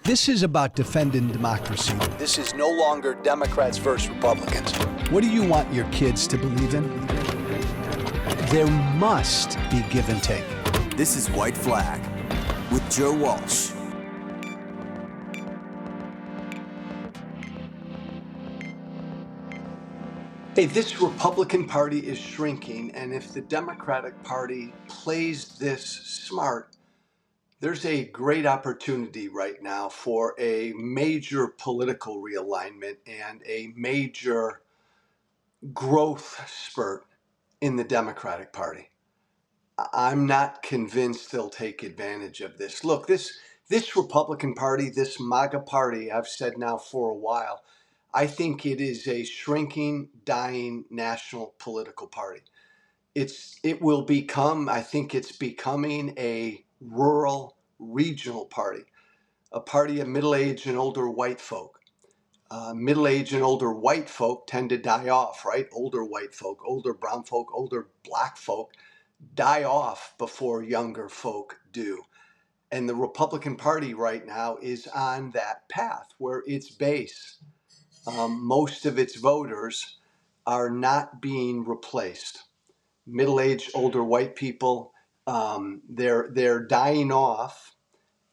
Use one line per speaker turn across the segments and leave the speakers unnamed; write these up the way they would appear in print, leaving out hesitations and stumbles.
This is about defending democracy. This is no longer Democrats versus Republicans. What do you want your kids to believe in? There must be give and take.
This is White Flag with Joe Walsh.
Hey, this Republican Party is shrinking, and if the Democratic Party plays this smart, there's a great opportunity right now for a major political realignment and a major growth spurt in the Democratic Party. I'm not convinced they'll take advantage of this. Look, this Republican Party, this MAGA Party, I've said now for a while, I think it is a shrinking, dying national political party. I think it's becoming a rural, regional party, a party of middle-aged and older white folk. Middle-aged and older white folk tend to die off, right? Older white folk, older brown folk, older black folk die off before younger folk do. And the Republican Party right now is on that path where its base, most of its voters, are not being replaced. Middle-aged, older white people, they're dying off,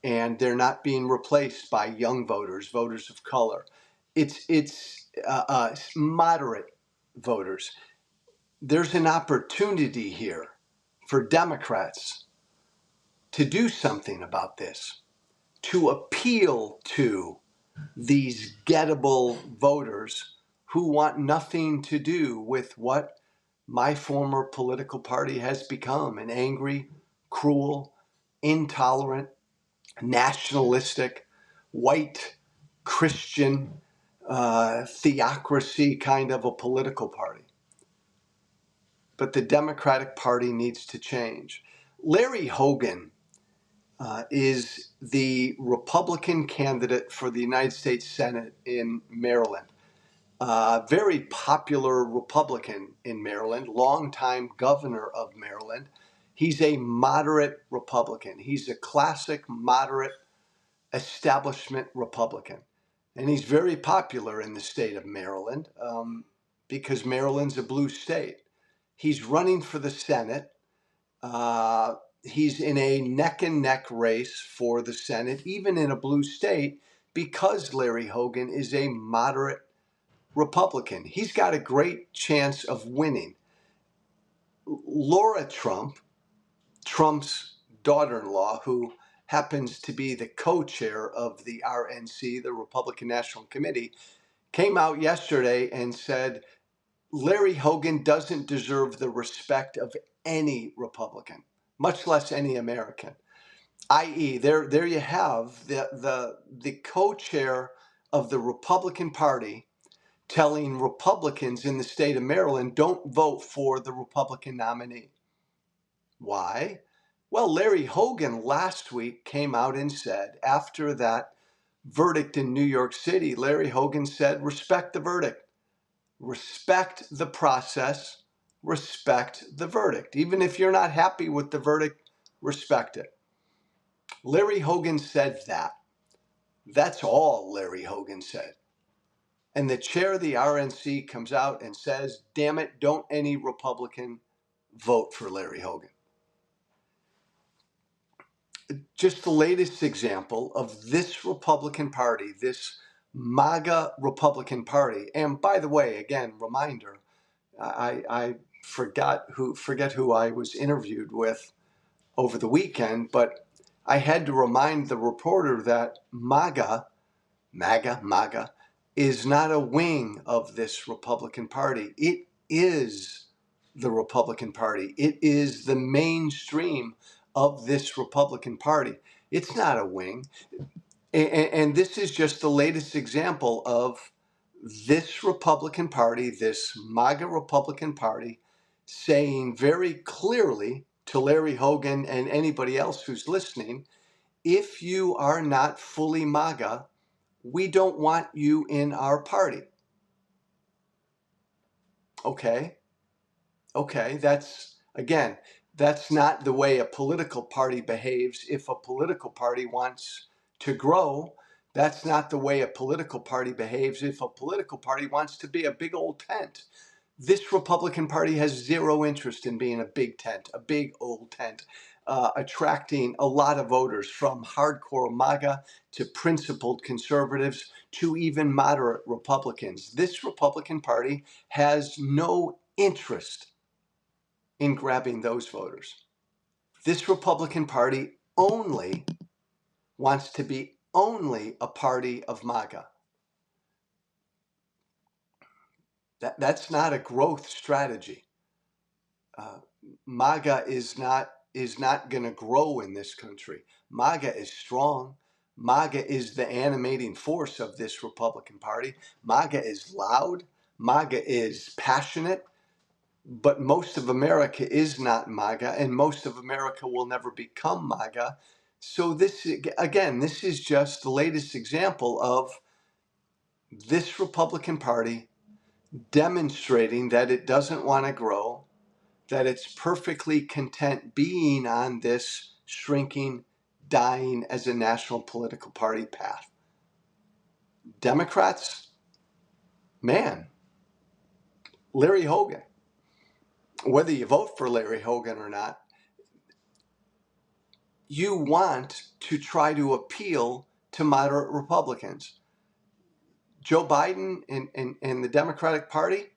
and they're not being replaced by young voters, voters of color. It's moderate voters. There's an opportunity here for Democrats to do something about this, to appeal to these gettable voters who want nothing to do with what my former political party has become: an angry, cruel, intolerant, nationalistic, white, Christian, theocracy kind of a political party. But the Democratic Party needs to change. Larry Hogan is the Republican candidate for the United States Senate in Maryland. Very popular Republican in Maryland, longtime governor of Maryland. He's a moderate Republican. He's a classic moderate establishment Republican. And he's very popular in the state of Maryland because Maryland's a blue state. He's running for the Senate. He's in a neck and neck race for the Senate, even in a blue state, because Larry Hogan is a moderate Republican. He's got a great chance of winning. Laura Trump, Trump's daughter-in-law, who happens to be the co-chair of the RNC, the Republican National Committee, came out yesterday and said Larry Hogan doesn't deserve the respect of any Republican, much less any American. I.e., there you have the co-chair of the Republican Party telling Republicans in the state of Maryland, don't vote for the Republican nominee. Why? Well, Larry Hogan last week came out and said, after that verdict in New York City, Larry Hogan said, respect the verdict, respect the process, respect the verdict. Even if you're not happy with the verdict, respect it. Larry Hogan said that. That's all Larry Hogan said. And the chair of the RNC comes out and says, damn it, don't any Republican vote for Larry Hogan. Just the latest example of this Republican Party, this MAGA Republican Party. And by the way, again, reminder, I forget who I was interviewed with over the weekend, but I had to remind the reporter that MAGA is not a wing of this Republican Party. It is the Republican Party. It is the mainstream of this Republican Party. It's not a wing. And this is just the latest example of this Republican Party, this MAGA Republican Party, saying very clearly to Larry Hogan and anybody else who's listening, if you are not fully MAGA, we don't want you in our party. Okay, that's not the way a political party behaves. If a political party wants to grow, That's not the way a political party behaves. If a political party wants to be a big old tent, this Republican Party has zero interest in being a big tent, a big old tent, attracting a lot of voters from hardcore MAGA to principled conservatives to even moderate Republicans. This Republican Party has no interest in grabbing those voters. This Republican Party only wants to be only a party of MAGA. That's not a growth strategy. MAGA is not going to grow in this country. MAGA is strong. MAGA is the animating force of this Republican Party. MAGA is loud. MAGA is passionate. But most of America is not MAGA, and most of America will never become MAGA. So this is just the latest example of this Republican Party demonstrating that it doesn't want to grow, that it's perfectly content being on this shrinking, dying as a national political party path. Democrats, man, Larry Hogan, whether you vote for Larry Hogan or not, you want to try to appeal to moderate Republicans. Joe Biden and the Democratic Party,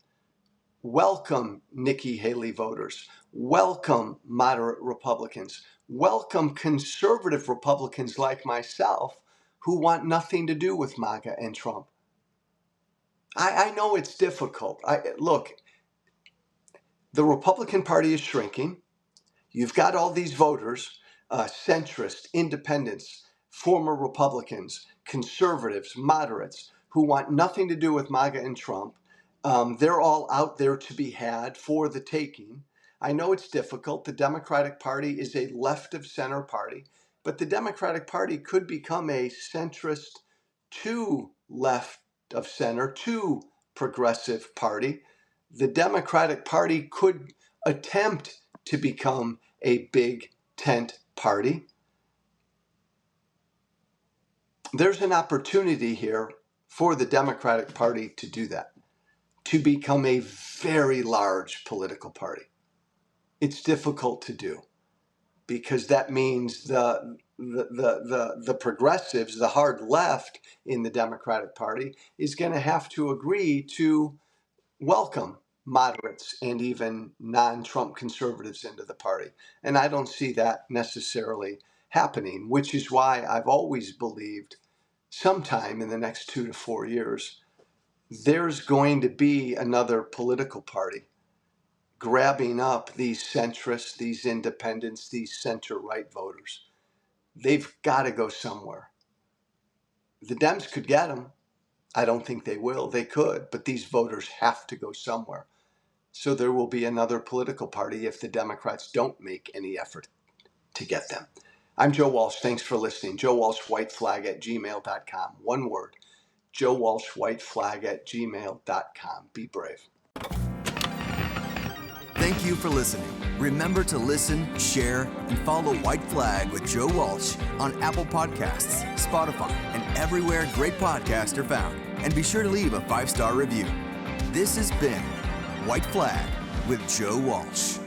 welcome Nikki Haley voters, welcome moderate Republicans, welcome conservative Republicans like myself who want nothing to do with MAGA and Trump. I know it's difficult. Look, the Republican Party is shrinking. You've got all these voters, centrist, independents, former Republicans, conservatives, moderates, who want nothing to do with MAGA and Trump. They're all out there to be had for the taking. I know it's difficult. The Democratic Party is a left of center party, but the Democratic Party could become a centrist to left of center to progressive party. The Democratic Party could attempt to become a big tent party. There's an opportunity here for the Democratic Party to do that, to become a very large political party. It's difficult to do because that means the progressives, the hard left in the Democratic Party, is going to have to agree to welcome moderates and even non-Trump conservatives into the party. And I don't see that necessarily happening, which is why I've always believed sometime in the next 2 to 4 years, there's going to be another political party grabbing up these centrists, these independents, these center-right voters. They've got to go somewhere. The Dems could get them. I don't think they will. They could, but these voters have to go somewhere. So there will be another political party if the Democrats don't make any effort to get them. I'm Joe Walsh. Thanks for listening. JoeWalshWhiteFlag@gmail.com. One word. JoeWalshWhiteFlag@gmail.com. Be brave.
Thank you for listening. Remember to listen, share, and follow White Flag with Joe Walsh on Apple Podcasts, Spotify, and everywhere great podcasts are found. And be sure to leave a 5-star review. This has been White Flag with Joe Walsh.